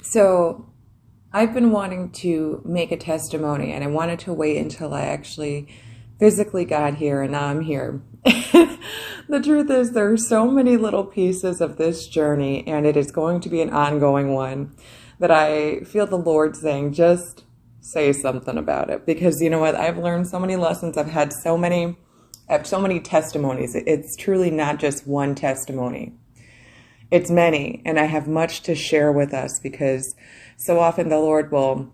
So I've been wanting to make a testimony, and I wanted to wait until I actually physically got here, and now I'm here. The truth is, there are so many little pieces of this journey, and it is going to be an ongoing one, that I feel the Lord saying, just say something about it. Because you know what? I've learned so many lessons. I have so many testimonies. It's truly not just one testimony. It's many, and I have much to share with us, because so often the Lord will,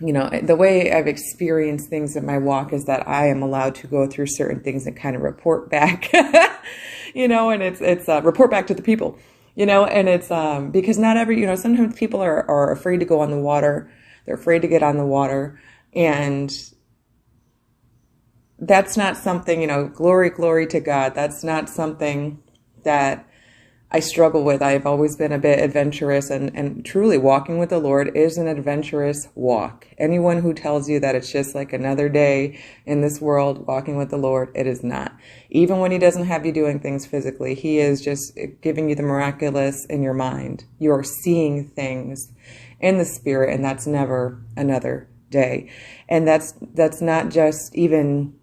the way I've experienced things in my walk is that I am allowed to go through certain things and kind of report back, and it's report back to the people, and it's because not every, sometimes people are afraid to go on the water. They're afraid to get on the water, and that's not something, glory to God. That's not something that I struggle with. I've always been a bit adventurous, and truly walking with the Lord is an adventurous walk. Anyone who tells you that it's just like another day in this world walking with the Lord, it is not. Even when he doesn't have you doing things physically, he is just giving you the miraculous in your mind. You are seeing things in the spirit, and that's never another day. And that's not just even,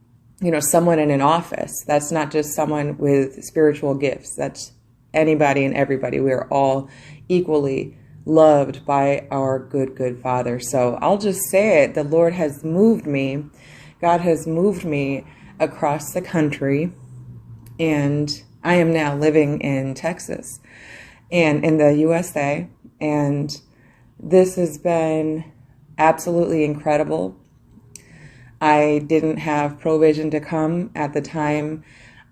someone in an office. That's not just someone with spiritual gifts. That's anybody and everybody. We are all equally loved by our good Father. So I'll just say it. The Lord has moved me. God has moved me across the country, and I am now living in Texas and in the USA. And this has been absolutely incredible. I didn't have provision to come at the time.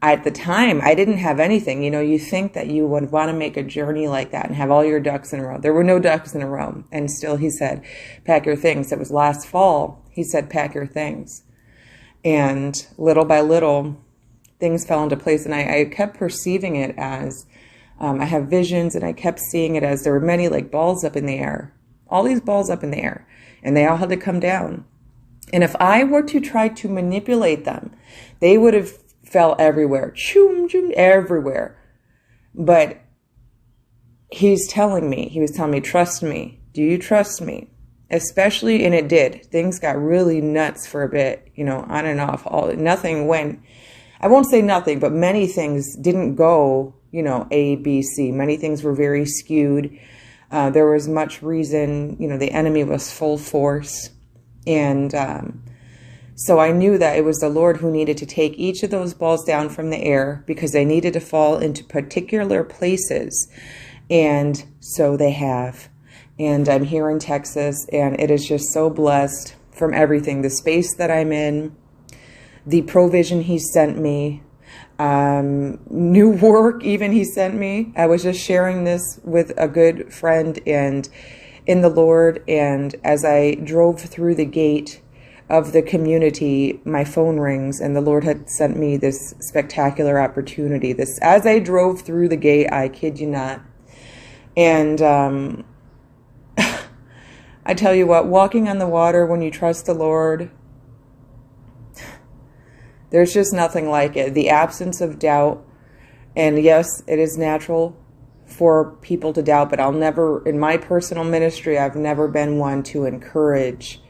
At the time, I didn't have anything. You think that you would want to make a journey like that and have all your ducks in a row. There were no ducks in a row. And still he said, pack your things. It was last fall. He said, pack your things. And little by little, things fell into place. And I kept perceiving it as, I have visions, and I kept seeing it as there were many like balls up in the air. All these balls up in the air. And they all had to come down. And if I were to try to manipulate them, they would have fell everywhere, choom, everywhere. But he was telling me, trust me. Do you trust me? Especially, and it did. Things got really nuts for a bit, on and off. Nothing went, I won't say nothing, but many things didn't go, A, B, C. Many things were very skewed. There was much reason, the enemy was full force. And so I knew that it was the Lord who needed to take each of those balls down from the air, because they needed to fall into particular places. And so they have. And I'm here in Texas, and it is just so blessed from everything. The space that I'm in, the provision he sent me, new work even he sent me. I was just sharing this with a good friend and in the Lord, and as I drove through the gate of the community, my phone rings, and the Lord had sent me this spectacular opportunity. As I drove through the gate, I kid you not. And I tell you what, walking on the water when you trust the Lord, there's just nothing like it. The absence of doubt, and yes, it is natural for people to doubt, but I'll never, in my personal ministry, I've never been one to encourage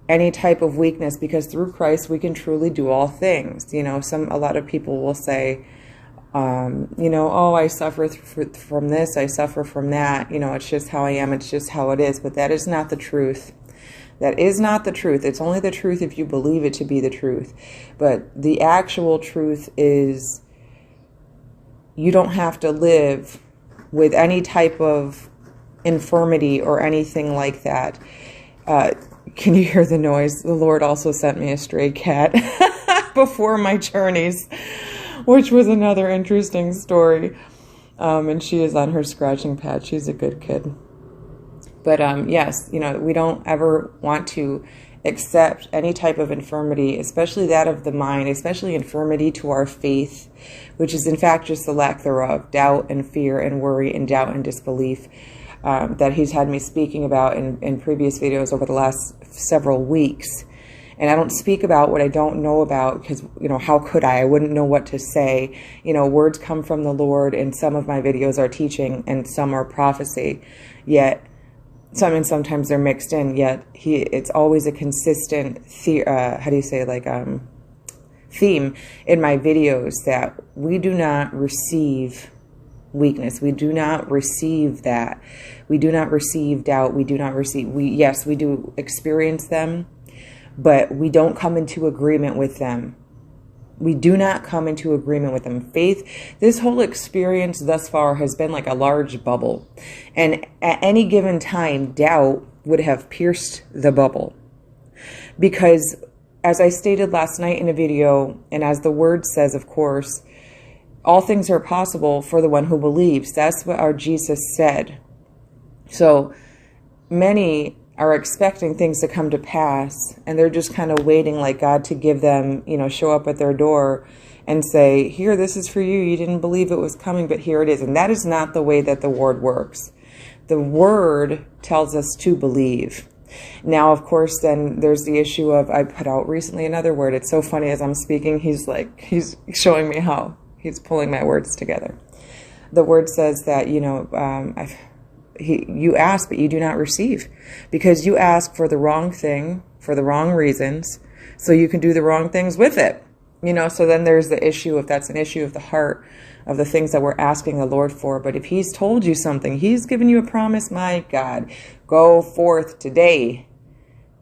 any type of weakness, because through Christ we can truly do all things. A lot of people will say, oh, I suffer from this, I suffer from that. It's just how I am. It's just how it is. But that is not the truth. That is not the truth. It's only the truth if you believe it to be the truth. But the actual truth is, you don't have to live with any type of infirmity or anything like that. Can you hear the noise? The Lord also sent me a stray cat before my journeys, which was another interesting story. And she is on her scratching pad. She's a good kid. But yes, we don't ever want to accept any type of infirmity, especially that of the mind, especially infirmity to our faith, which is in fact just the lack thereof, doubt and fear and worry and doubt and disbelief. That he's had me speaking about in previous videos over the last several weeks. And I don't speak about what I don't know about, because, how could I? I wouldn't know what to say. Words come from the Lord, and some of my videos are teaching and some are prophecy. Yet So I mean, sometimes they're mixed in, yet it's always a consistent, theme in my videos that we do not receive weakness. We do not receive that. We do not receive doubt. We do not receive, yes, we do experience them, but we don't come into agreement with them. We do not come into agreement with them. Faith, this whole experience thus far has been like a large bubble. And at any given time, doubt would have pierced the bubble. Because as I stated last night in a video, and as the word says, of course, all things are possible for the one who believes. That's what our Jesus said. So many are expecting things to come to pass, and they're just kind of waiting like God to give them, show up at their door and say, here, this is for you. You didn't believe it was coming, but here it is. And that is not the way that the word works. The word tells us to believe. Now, of course, then there's the issue of, I put out recently another word. It's so funny as I'm speaking, he's showing me how he's pulling my words together. The word says that, you ask, but you do not receive, because you ask for the wrong thing, for the wrong reasons, so you can do the wrong things with it. So then there's the issue, if that's an issue of the heart, of the things that we're asking the Lord for. But if he's told you something, he's given you a promise, my God, go forth today,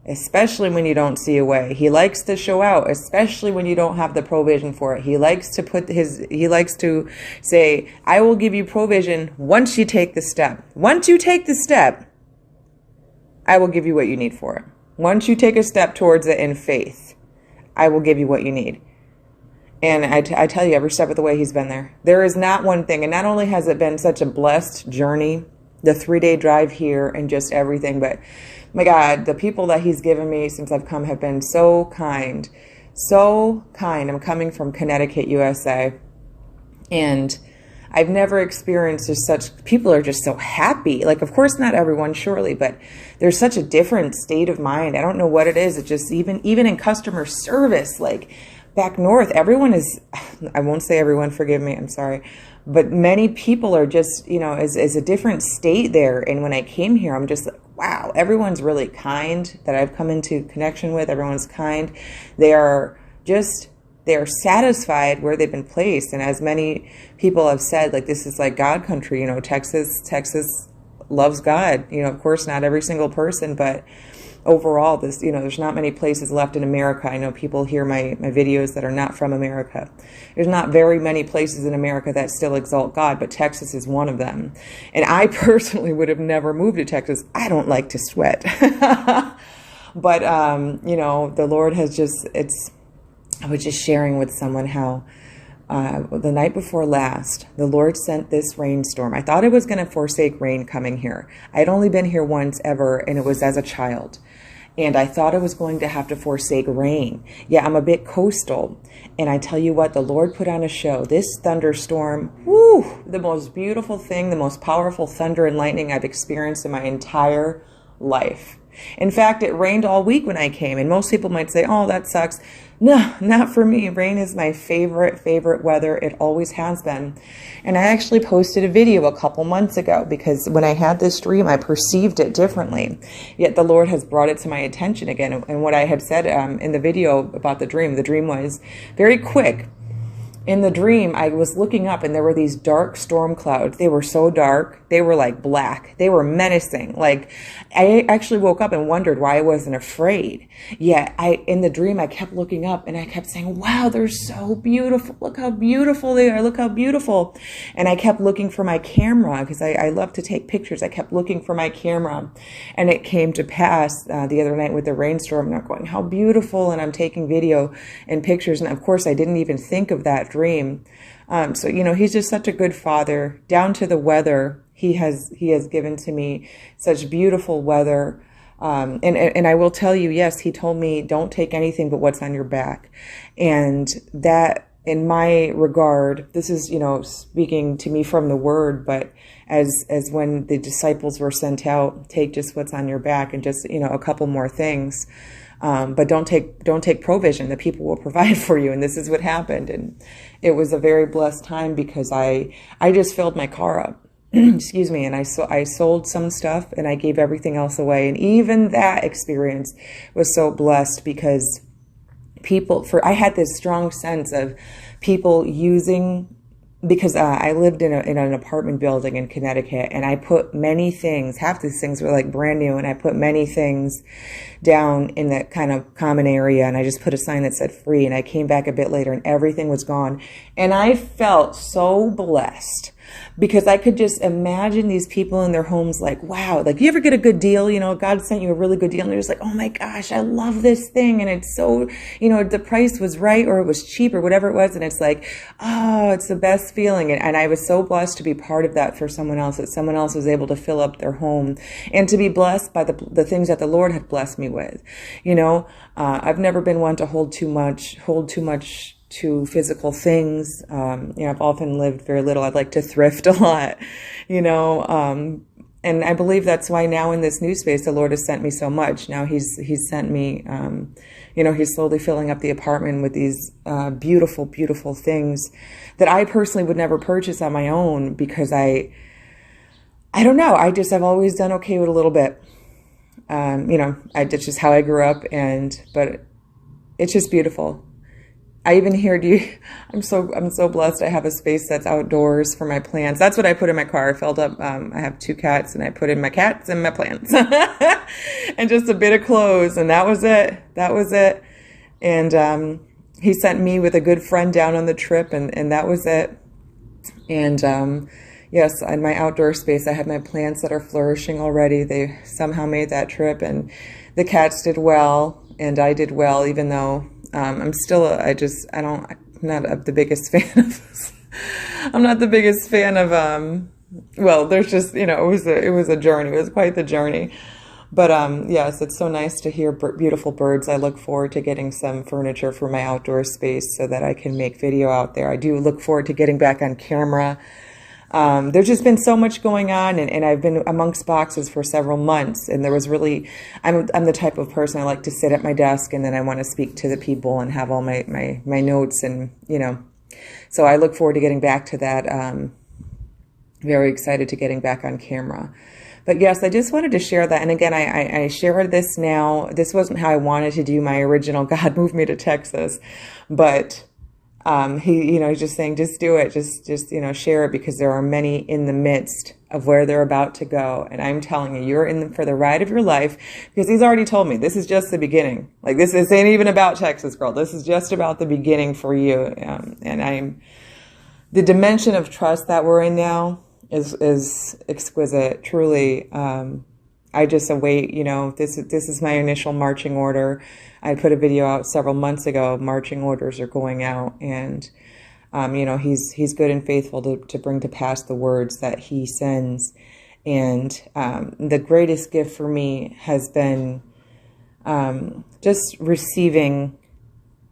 especially when you don't see a way. He likes to show out, especially when you don't have the provision for it. He likes to say, I will give you provision once you take the step. Once you take the step, I will give you what you need for it. Once you take a step towards it in faith, I will give you what you need. And I tell you, every step of the way, he's been there. There is not one thing. And not only has it been such a blessed journey, the 3-day drive here and just everything, but my God, the people that he's given me since I've come have been so kind, so kind. I'm coming from Connecticut, USA, and I've never experienced just such, people are just so happy. Like, of course, not everyone, surely, but there's such a different state of mind. I don't know what it is. It just, even in customer service, like back north, everyone is, I won't say everyone, forgive me, I'm sorry, but many people are just, is a different state there. And when I came here, I'm just like, wow, everyone's really kind that I've come into connection with. Everyone's kind. They are satisfied where they've been placed. And as many people have said, like, this is like God country, Texas loves God. Of course, not every single person, but overall, there's not many places left in America. I know people hear my videos that are not from America. There's not very many places in America that still exalt God, but Texas is one of them. And I personally would have never moved to Texas. I don't like to sweat. But, the Lord has just, I was just sharing with someone how the night before last, the Lord sent this rainstorm. I thought it was going to forsake rain coming here. I'd only been here once ever, and it was as a child. And I thought it was going to have to forsake rain. Yeah, I'm a bit coastal. And I tell you what, the Lord put on a show. This thunderstorm, whoo, the most beautiful thing, the most powerful thunder and lightning I've experienced in my entire life. In fact, it rained all week when I came, and most people might say, oh, that sucks. No, not for me. Rain is my favorite weather. It always has been. And I actually posted a video a couple months ago because when I had this dream, I perceived it differently. Yet the Lord has brought it to my attention again. And what I had said in the video about the dream was very quick. In the dream, I was looking up and there were these dark storm clouds. They were so dark. They were like black. They were menacing. Like, I actually woke up and wondered why I wasn't afraid. Yet in the dream, I kept looking up and I kept saying, wow, they're so beautiful. Look how beautiful they are. Look how beautiful. And I kept looking for my camera because I love to take pictures. I kept looking for my camera, and it came to pass the other night with the rainstorm. And I'm going, how beautiful. And I'm taking video and pictures. And of course, I didn't even think of that dream. So, he's just such a good father. Down to the weather, he has given to me such beautiful weather. And I will tell you, yes, he told me, don't take anything but what's on your back. And that, in my regard, this is, speaking to me from the word, but as when the disciples were sent out, take just what's on your back and just, a couple more things. But don't take provision. The people will provide for you. And this is what happened. And it was a very blessed time because I just filled my car up. excuse me, and I sold some stuff and I gave everything else away. And even that experience was so blessed because I had this strong sense of people using, because I lived in an apartment building in Connecticut, and I put many things, half these things were like brand new, and I put many things down in that kind of common area, and I just put a sign that said free, and I came back a bit later and everything was gone. And I felt so blessed because I could just imagine these people in their homes like, wow, like you ever get a good deal, you know, God sent you a really good deal and they're just like, oh my gosh, I love this thing. And it's so, you know, the price was right or it was cheap or whatever it was. And it's like, oh, it's the best feeling. And I was so blessed to be part of that for someone else, that someone else was able to fill up their home and to be blessed by the things that the Lord had blessed me with. You know, I've never been one to hold too much to physical things. You know, I've often lived very little. I'd like to thrift a lot, you know, and I believe that's why now in this new space, the Lord has sent me so much. Now he's sent me, you know, he's slowly filling up the apartment with these beautiful, beautiful things that I personally would never purchase on my own because I don't know. I've always done okay with a little bit. You know, it's just how I grew up, but it's just beautiful. I even heard you. I'm so blessed. I have a space that's outdoors for my plants. That's what I put in my car. I filled up. I have 2 cats, and I put in my cats and my plants, and just a bit of clothes, and that was it. That was it. And he sent me with a good friend down on the trip, and that was it. And yes, in my outdoor space, I have my plants that are flourishing already. They somehow made that trip, and the cats did well, and I did well, even though. I'm not the biggest fan of this. I'm not the biggest fan of, well, there's just, you know, it was a journey. It was quite the journey. But, yes, it's so nice to hear beautiful birds. I look forward to getting some furniture for my outdoor space so that I can make video out there. I do look forward to getting back on camera. There's just been so much going on, and I've been amongst boxes for several months, and there was really, I'm the type of person I like to sit at my desk, and then I want to speak to the people and have all my notes, and, you know, so I look forward to getting back to that. Very excited to getting back on camera. But yes, I just wanted to share that. And again, I share this now. This wasn't how I wanted to do my original God Moved Me to Texas, but he's just saying, just do it. Just, you know, share it, because there are many in the midst of where they're about to go. And I'm telling you, you're in for the ride of your life, because he's already told me this is just the beginning. Like, this ain't even about Texas, girl. This is just about the beginning for you. And the dimension of trust that we're in now is exquisite. Truly. I just await, you know, this is my initial marching order. I put a video out several months ago. Marching orders are going out, and, you know, he's good and faithful to bring to pass the words that he sends. And the greatest gift for me has been just receiving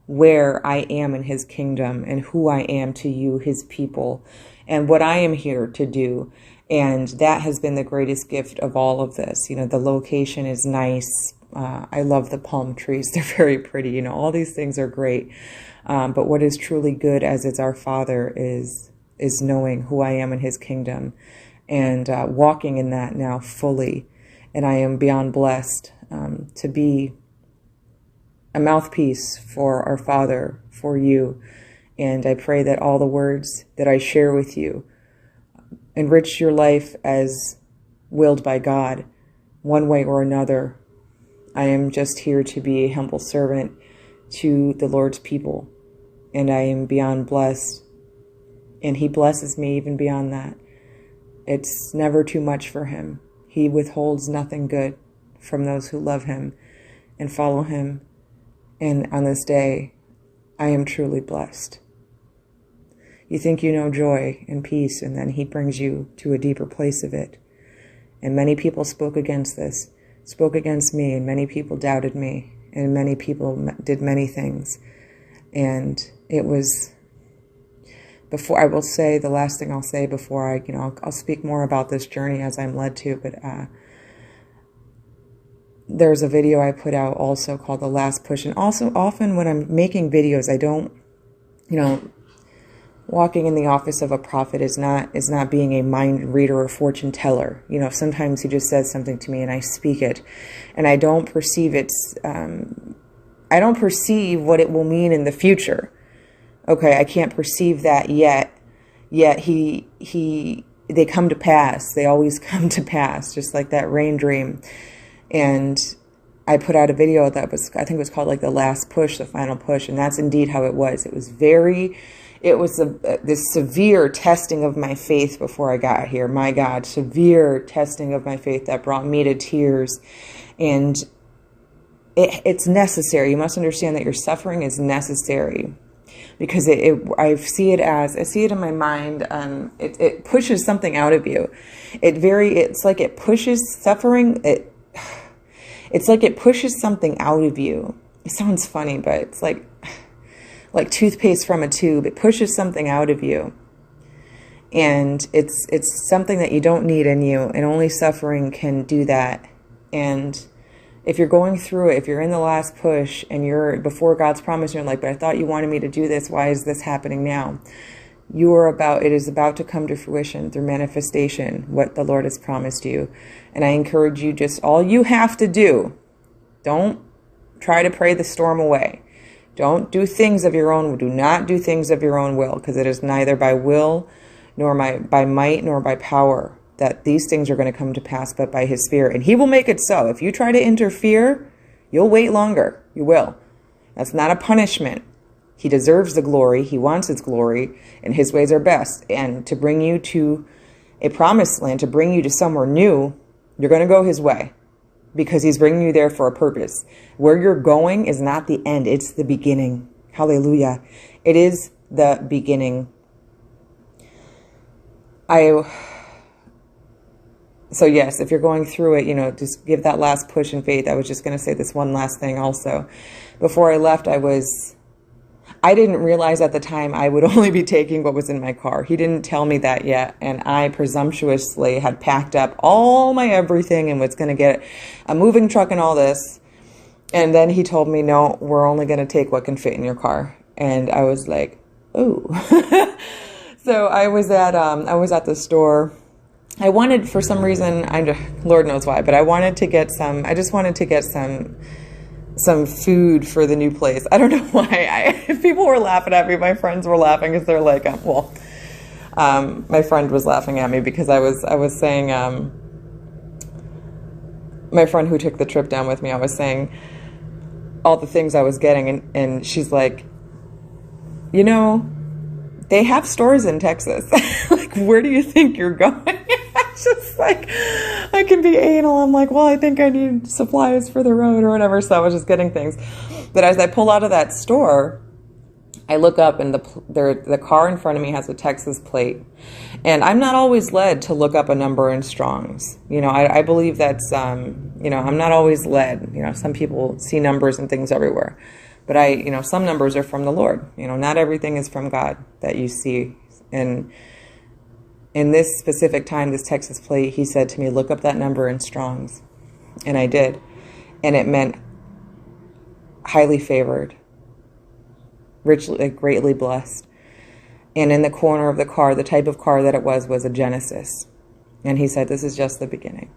where I am in his kingdom and who I am to you, his people, and what I am here to do. And that has been the greatest gift of all of this. You know, the location is nice. I love the palm trees. They're very pretty. You know, all these things are great. But what is truly good, as it's our Father, is knowing who I am in his kingdom and walking in that now fully. And I am beyond blessed to be a mouthpiece for our Father, for you. And I pray that all the words that I share with you enrich your life as willed by God, one way or another. I am just here to be a humble servant to the Lord's people, and I am beyond blessed, and he blesses me even beyond that. It's never too much for him. He withholds nothing good from those who love him and follow him, and on this day, I am truly blessed. You think you know joy and peace, and then he brings you to a deeper place of it. And many people spoke against this, spoke against me, and many people doubted me, and many people did many things. And it was, before, I will say, the last thing I'll say before I'll speak more about this journey as I'm led to, but there's a video I put out also called The Last Push. And also, often when I'm making videos, I don't, walking in the office of a prophet is not being a mind reader or fortune teller. You know, sometimes he just says something to me and I speak it, and I don't perceive I don't perceive what it will mean in the future. Okay, I can't perceive that yet. Yet they come to pass. They always come to pass, just like that rain dream. And I put out a video that was, I think it was called like the last push, the final push, and that's indeed how it was. It was this severe testing of my faith before I got here. My God, severe testing of my faith that brought me to tears. And it's necessary. You must understand that your suffering is necessary, because I see it in my mind. It pushes something out of you. It's like it pushes suffering. It's like it pushes something out of you. It sounds funny, but it's like toothpaste from a tube. It pushes something out of you. And it's something that you don't need in you, and only suffering can do that. And if you're going through it, if you're in the last push and you're before God's promise, and you're like, but I thought you wanted me to do this. Why is this happening now? It is about to come to fruition through manifestation, what the Lord has promised you. And I encourage you, just all you have to do, don't try to pray the storm away. Don't do things of your own. Do not do things of your own will, because it is neither by will nor by might nor by power that these things are going to come to pass, but by his Spirit. And he will make it so. If you try to interfere, you'll wait longer. You will. That's not a punishment. He deserves the glory. He wants his glory, and his ways are best. And to bring you to a promised land, to bring you to somewhere new, you're going to go his way, because he's bringing you there for a purpose. Where you're going is not the end. It's the beginning. Hallelujah. It is the beginning. So yes, if you're going through it, just give that last push in faith. I was just going to say this one last thing also. Before I left, I didn't realize at the time I would only be taking what was in my car. He didn't tell me that yet. And I presumptuously had packed up all my everything and was going to get a moving truck and all this. And then he told me, no, we're only going to take what can fit in your car. And I was like, ooh. So I was at the store. I wanted, for some reason, Lord knows why, but I just wanted to get some food for the new place. I don't know why. People were laughing at me. My friends were laughing because they're like, my friend was laughing at me because I was saying, my friend who took the trip down with me, I was saying all the things I was getting, and she's like, they have stores in Texas. Like, where do you think you're going? Just like, I can be anal. I'm like, well, I think I need supplies for the road or whatever. So I was just getting things. But as I pull out of that store, I look up and the car in front of me has a Texas plate. And I'm not always led to look up a number in Strong's. I believe that's, I'm not always led. Some people see numbers and things everywhere. But some numbers are from the Lord. Not everything is from God that you see. And in this specific time, this Texas plate, he said to me, look up that number in Strong's. And I did. And it meant highly favored, richly, greatly blessed. And in the corner of the car, the type of car that it was a Genesis. And he said, this is just the beginning.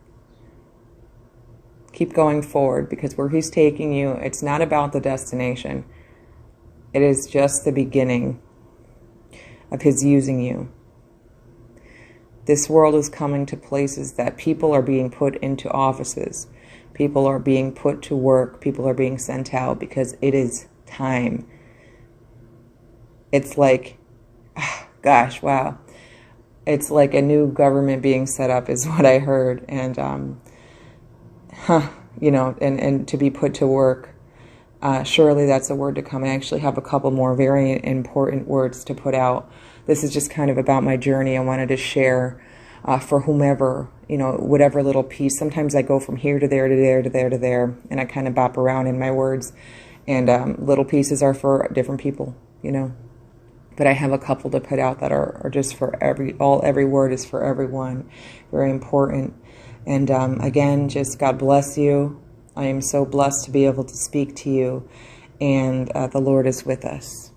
Keep going forward, because where he's taking you, it's not about the destination. It is just the beginning of his using you. This world is coming to places that people are being put into offices. People are being put to work. People are being sent out because it is time. It's like, gosh, wow. It's like a new government being set up is what I heard. And, and to be put to work. Surely that's a word to come. I actually have a couple more very important words to put out. This is just kind of about my journey. I wanted to share for whomever, whatever little piece. Sometimes I go from here to there, to there, to there, to there, and I kind of bop around in my words. And little pieces are for different people, But I have a couple to put out that are just for every word is for everyone. Very important. And again, just God bless you. I am so blessed to be able to speak to you. And the Lord is with us.